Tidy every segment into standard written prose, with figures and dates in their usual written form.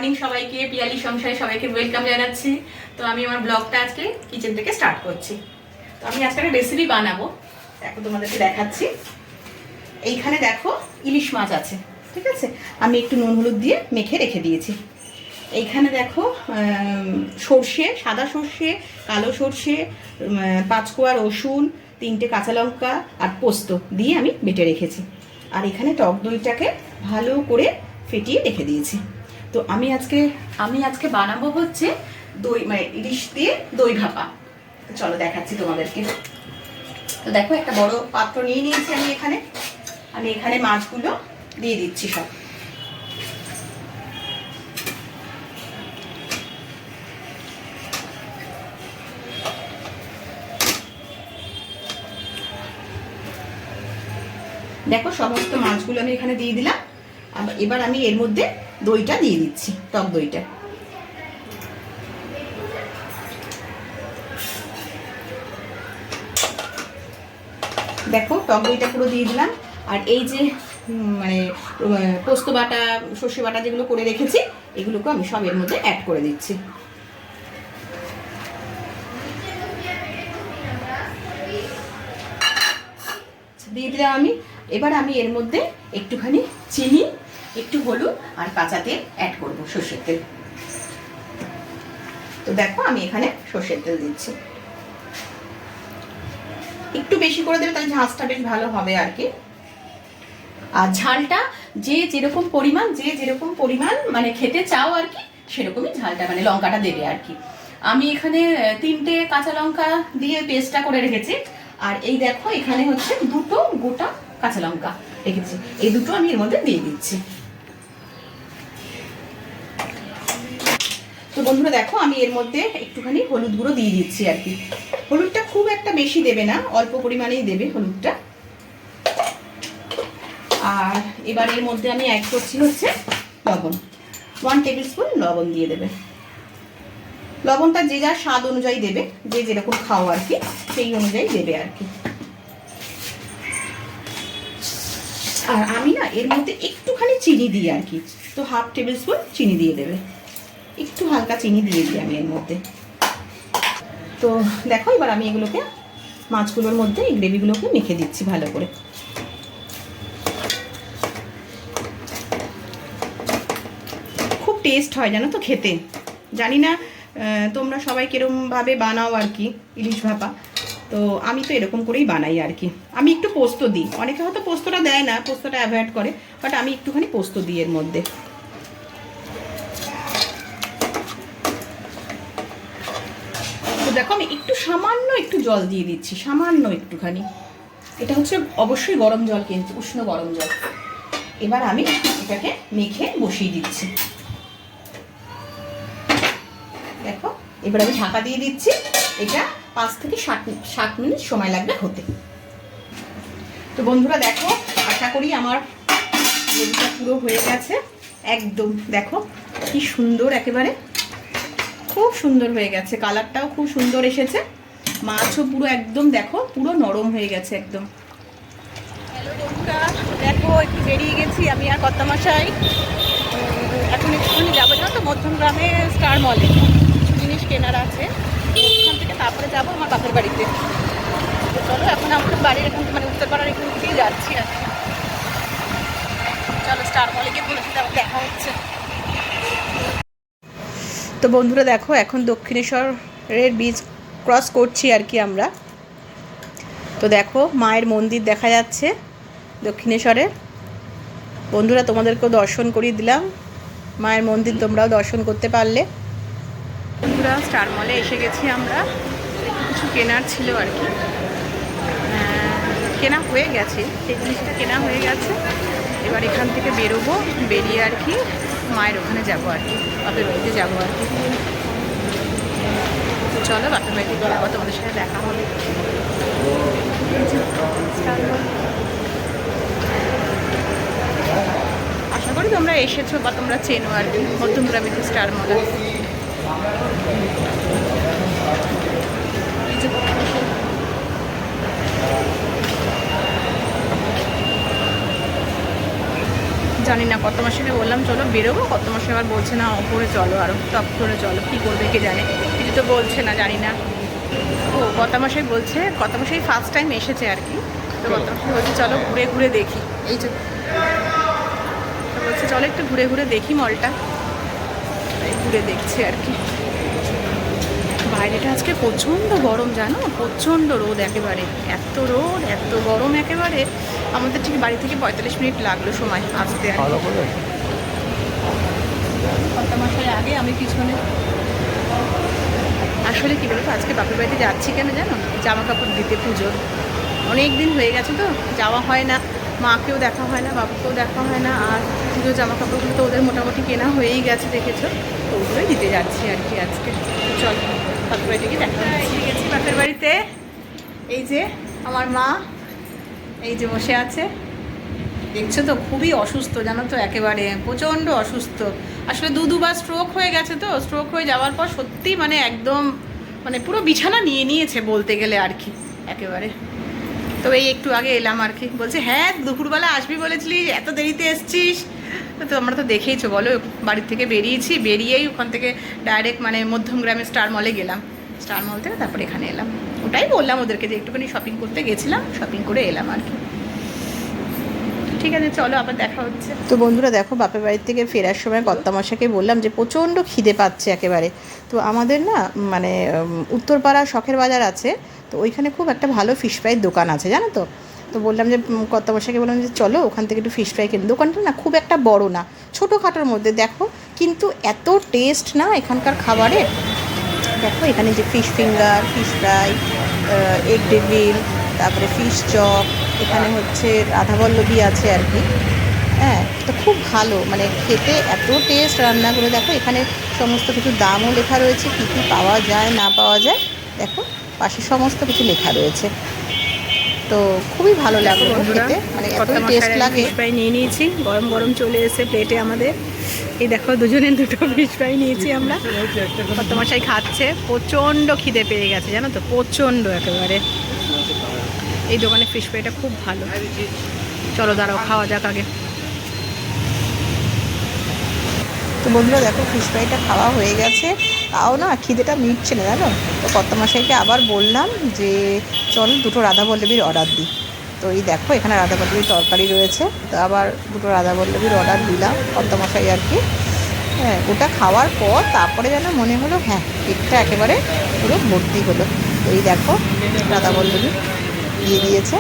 Morning সবাইকে, পিয়ালি সংসারে সবাইকে ওয়েলকাম জানাচ্ছি। তো আমি আমার ব্লগটা আজকে কিচেন থেকে স্টার্ট করছি। তো আমি আজকে একটা রেসিপি বানাবো, দেখো তোমাদেরকে দেখাচ্ছি। এইখানে দেখো ইলিশ মাছ আছে, ঠিক আছে, আমি একটু নুন হলুদ দিয়ে মেখে রেখে দিয়েছি। এইখানে দেখো সর্ষে, সাদা সর্ষে, কালো সর্ষে, 5 কোয়া রসুন, 3টে কাঁচা লঙ্কা আর পোস্ত দিয়ে আমি বেটে রেখেছি। আর এখানে টক দইটাকে ভালো করে ফেটিয়ে রেখে দিয়েছি। তো আমি আজকে বানাবো হচ্ছে দই, মানে ইলিশ দিয়ে দই ভাপা। চলো দেখাচ্ছি তোমাদেরকে। তো দেখো একটা বড় পাত্র নিয়ে নিয়েছি আমি এখানে মাছগুলো দিয়ে দিচ্ছি সব। দেখো সমস্ত মাছগুলো আমি এখানে দিয়ে দিলাম। এবার আমি এর মধ্যে দইটা দিয়ে দিচ্ছি, টক দইটা। দেখো টক দইটা পুরো দিয়ে দিলাম। আর এই যে মানে পোস্ত বাটা, সর্ষে বাটা যেগুলো করে রেখেছি, এগুলোকে আমি সব এর মধ্যে অ্যাড করে দিচ্ছি। দিয়ে দিলাম আমি। এবার আমি এর মধ্যে একটুখানি চিনি, একটু হলুদ আর কাঁচা তেল অ্যাড করবো, সর্ষের তেল। তো দেখো আমি এখানে সর্ষের তেল দিচ্ছি, একটু বেশি করে দেবে, তাহলে ঝাঁঝটা বেশ ভালো হবে আর কি। আর ঝালটা যে যেরকম পরিমাণ মানে খেতে চাও আর কি, সেরকমই ঝালটা মানে লঙ্কাটা দেবে আর কি। আমি এখানে 3টে কাঁচা লঙ্কা দিয়ে পেস্টটা করে রেখেছি। আর এই দেখো এখানে হচ্ছে 2টো গোটা কাঁচা লঙ্কা রেখেছি, এই দুটো আমি এর মধ্যে দিয়ে দিচ্ছি। তো বন্ধুরা দেখো আমি এর মধ্যে একটুখানি হলুদ গুঁড়ো দিয়ে দিচ্ছি আর কি। হলুদটা খুব একটা বেশি দেবে না, অল্প পরিমাণেই দেবে হলুদটা। আর এবার এর মধ্যে আমি অ্যাড করছি হচ্ছে লবণ, 1 টেবিল স্পুন লবণ দিয়ে দেবে। লবণটা যে যার স্বাদ অনুযায়ী দেবে, যে যেরকম খাও আর কি সেই অনুযায়ী দেবে আর কি। আর আমি না এর মধ্যে একটুখানি চিনি দিই আর কি, তো 1/2 টেবিল স্পুন চিনি দিয়ে দেবে, একটু হালকা চিনি দিয়ে দিই আমি এর মধ্যে। তো দেখো এবার আমি এগুলোকে মাছগুলোর মধ্যে এই গ্রেভিগুলোকে মেখে দিচ্ছি ভালো করে। খুব টেস্ট হয় জানো তো খেতে। জানি না তোমরা সবাই কিরমভাবে বানাও আর কি ইলিশ ভাপা, তো আমি তো এরকম করেই বানাই আর কি। আমি একটু পোস্ত দিই, অনেকে হয়তো পোস্তটা দেয় না, পোস্তটা অ্যাভয়েড করে, বাট আমি একটুখানি পোস্ত দিই এর মধ্যে। তো দেখো আমি সামান্য একটু জল দিয়ে দিচ্ছি, সামান্য একটুখানি। এটা হচ্ছে অবশ্যই গরম জল, কিন্তু উষ্ণ গরম জল। এবার আমি এটাকে মেখে বসিয়ে দিচ্ছি। দেখো এবার আমি ঢাকা দিয়ে দিচ্ছি। এটা 5 থেকে 7 মিনিট সময় লাগবে হতে। তো বন্ধুরা দেখো, আশা করি আমার গ্রেভিটা পুরো হয়ে গেছে একদম। দেখো কি সুন্দর, একেবারে খুব সুন্দর হয়ে গেছে, কালারটাও খুব সুন্দর এসেছে, মাছও পুরো একদম দেখো পুরো নরম হয়ে গেছে একদম। হ্যালো বন্ধুরা, দেখো একটু বেরিয়ে গেছি আমি আর কর্তামশাই। এখন একটুখানি যাবো না তো মধ্যমগ্রামে স্টার মলে, জিনিস কেনার আছে, ওখান থেকে তারপরে যাবো আমার বাপের বাড়িতে। তো চলো এখন আমাদের বাড়ির এখান মানে উত্তরপাড়ার এখান থেকেই যাচ্ছি আর কি। চলো স্টার মলে গিয়ে বলেছি, তারপর দেখা হচ্ছে। তো বন্ধুরা দেখো এখন দক্ষিণেশ্বরের ব্রিজ ক্রস করছি আর কি আমরা। তো দেখো মায়ের মন্দির দেখা যাচ্ছে দক্ষিণেশ্বরের। বন্ধুরা তোমাদেরকেও দর্শন করিয়ে দিলাম মায়ের মন্দির, তোমরাও দর্শন করতে পারলে। বন্ধুরা স্টার মলে এসে গেছি আমরা, কিছু কেনার ছিল আর কি, কেনা হয়ে গেছে, সেই জিনিসটা কেনা হয়ে গেছে। এবার এখান থেকে বেরোবো, বেরিয়ে আর কি মায়ের ওখানে যাবো আর কি, বাপের বাড়িতে যাবো আর কি। তো চলো বাপের বাড়িতে গেলে আবার তোমাদের সাথে দেখা হবে। আশা করি তোমরা এসেছো বা তোমরা চেনো আর কি মধ্যমগ্রামে স্টার মল। জানি না, কত মাসিকে বললাম চলো বেরোবো, কত মাসে আবার বলছে না ওপরে চলো, আরও টপ করে চলো, কী করবে কে জানে, কিছু তো বলছে না, জানি না। ও কত মাসে বলছে, কত মাসেই ফার্স্ট টাইম এসেছে আর কি, তো কত মাসে বলছে চলো ঘুরে ঘুরে দেখি, এই যে তো বলছে চলো একটু ঘুরে ঘুরে দেখি মলটা, এই ঘুরে দেখছি আর কি। বাইরেটা আজকে প্রচণ্ড গরম জানো, প্রচণ্ড রোদ একেবারে, এত রোদ এত গরম একেবারে, আমাদের ঠিক বাড়ি থেকে 45 মিনিট লাগলো সময় আসতে। কত মাসের আগে আমি পিছনে আসলে কী বলতো, আজকে বাপের বাড়িতে যাচ্ছি কেন জানো, জামা কাপড় দিতে, পুজোর অনেক দিন হয়ে গেছে তো যাওয়া হয় না, মাকেও দেখা হয় না, বাবাকেও দেখা হয় না, আর পুজোর জামা কাপড়গুলো তো ওদের মোটামুটি কেনা হয়েই গেছে দেখেছো, তো ওগুলোই দিতে যাচ্ছি আর কি আজকে। চল বাপের বাড়িতে গিয়ে দেখা গেছি বাপের বাড়িতে। এই যে আমার মা এই যে বসে আছে, দেখছো তো খুবই অসুস্থ জানো তো, একেবারে প্রচণ্ড অসুস্থ, আসলে দুবার স্ট্রোক হয়ে গেছে, তো স্ট্রোক হয়ে যাওয়ার পর সত্যি মানে একদম মানে পুরো বিছানা নিয়ে নিয়েছে বলতে গেলে আর কি একেবারে। তো এই একটু আগে এলাম আর কি, বলছে হ্যাঁ দুপুরবেলা আসবি বলেছিলি, এত দেরিতে এসছিস, তো আমরা তো দেখেইছো বলো, বাড়ির থেকে বেরিয়েছি, বেরিয়েই ওখান থেকে ডাইরেক্ট মানে মধ্যমগ্রামে স্টার মলে গেলাম, স্টার মল থেকে তারপর এখানে এলাম, ওটাই বললাম ওদেরকে যে একটুখানি শপিং করতে গেছিলাম, শপিং করে এলাম আর কি। ঠিক আছে চলো আবার দেখা হচ্ছে। তো বন্ধুরা দেখো, বাপের বাড়ির থেকে ফেরার সময় কর্তামশাকে বললাম যে প্রচণ্ড খিদে পাচ্ছে একেবারে, তো আমাদের না মানে উত্তরপাড়া শখের বাজার আছে, তো ওইখানে খুব একটা ভালো ফিশ ফ্রাইয়ের দোকান আছে জানো তো, তো বললাম যে কর্তামশাকে বললাম যে চলো ওখান থেকে একটু ফিশ ফ্রাই কিনে, দোকানটা না খুব একটা বড় না, ছোটোখাটোর মধ্যে দেখো, কিন্তু এত টেস্ট না এখানকার খাবারে, দেখো এখানে যে fish finger, fish fry, egg devil, তারপরে ফিশ চপ, এখানে হচ্ছে রাধাবল্লভী আছে আর কি, হ্যাঁ তো খুব ভালো মানে খেতে এত টেস্ট রান্নাগুলো, দেখো এখানে সমস্ত কিছু দামও লেখা রয়েছে, কী কী পাওয়া যায় না পাওয়া যায়, দেখো পাশে সমস্ত কিছু লেখা রয়েছে, তো খুবই ভালো লাগলো খেতে, মানে এত টেস্ট লাগে। ফিশ ফ্রাই নিয়ে নিয়েছি, গরম গরম চলে এসে প্লেটে আমাদের, এই দেখো দুজনে দুটো ফিশ ফ্রাই নিয়েছি আমরা, কর্তামশাই খাচ্ছে, প্রচণ্ড খিদে পেয়ে গেছে জানো তো, প্রচণ্ড একেবারে। এই দোকানে ফিশ ফ্রাইটা খুব ভালো, চলো দাঁড়াও খাওয়া যাক আগে। তো বন্ধুরা দেখো ফিশ ফ্রাইটা খাওয়া হয়ে গেছে, তাও না খিদেটা মিটছে না জানো, তো কর্তামশাইকে আবার বললাম যে চল দুটো রাধাবল্লভীর অর্ডার দিই, তো এই দেখো এখানে রাধাবল্লভীর তরকারি রয়েছে, তো আবার দুটো রাধাবল্লভীর অর্ডার দিলাম কর্তামশাই আর কি। হ্যাঁ ওটা খাওয়ার পর তারপরে যেন মনে হলো হ্যাঁ পেটটা একেবারে পুরো ভর্তি হলো, তো এই দেখো রাধাবল্লভী দিয়ে দিয়েছে।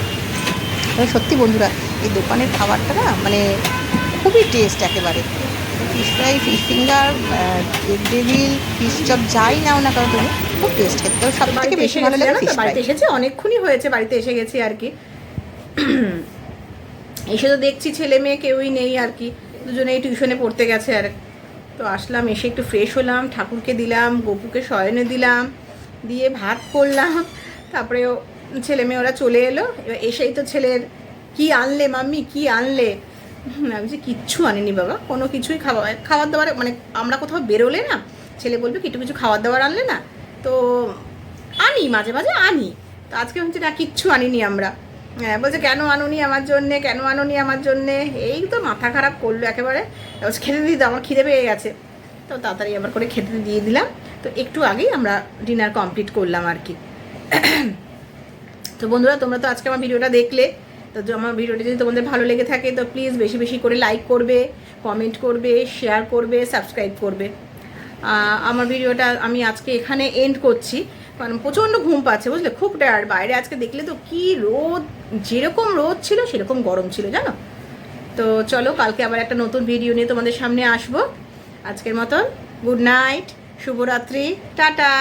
সত্যি বন্ধুরা এই দোকানের খাবারটা না মানে খুবই টেস্ট একেবারে, fish fry, fish finger, egg devil, fish chop যাই নাও না কারণ তুমি খুব টেস্ট খেতে, তো সব থেকে বেশি ভালো লাগে ফিশ ফ্রাই। বাড়িতে এসেছে অনেকক্ষণই হয়েছে, বাড়িতে এসে গেছি আর কি, এসে তো দেখছি ছেলে মেয়ে কেউই নেই আর কি, দুজনেই টিউশনে পড়তে গেছে আর, তো আসলাম এসে একটু ফ্রেশ হলাম, ঠাকুরকে দিলাম, গপুকে শয়নে দিলাম, দিয়ে ভাত করলাম, তারপরে ছেলে মেয়ে ওরা চলে এলো, এবার এসেই তো ছেলের কি আনলে মাম্মি কি আনলে, আমি যে কিচ্ছু আনিনি বাবা, কোনো কিছুই খাবার দাবার মানে আমরা কোথাও বেরোলে না ছেলে বলবে কিছু খাবার দাবার আনলে না, তো আনি মাঝে মাঝে আনি, তো আজকে হচ্ছে না কিচ্ছু আনিনি আমরা, হ্যাঁ বলছে কেন আনুনি আমার জন্যে, কেন আনুনি আমার জন্যে, এই তো মাথা খারাপ করলো একেবারে, খেতে দিতে আমার খিদে পেয়ে গেছে, তো তাড়াতাড়ি আবার করে খেতে দিয়ে দিলাম, তো একটু আগেই আমরা ডিনার কমপ্লিট করলাম আর কি। তো বন্ধুরা তোমরা তো আজকে আমার ভিডিওটা দেখলে, তো আমার ভিডিওটা যদি তোমাদের ভালো লেগে থাকে তো প্লিজ বেশি বেশি করে লাইক করবে, কমেন্ট করবে, শেয়ার করবে, সাবস্ক্রাইব করবে। আমার ভিডিওটা আমি আজকে এখানে এন্ড করছি, কারণ প্রচণ্ড ঘুম পাচ্ছে বুঝলে, খুব টায়ার্ড, বাইরে আজকে দেখলে তো কি রোদ, যেরকম রোদ ছিল সেরকম গরম ছিল জানো। তো চলো কালকে আবার একটা নতুন ভিডিও নিয়ে তোমাদের সামনে আসবো, আজকের মতন গুড নাইট, শুভরাত্রি, টাটা।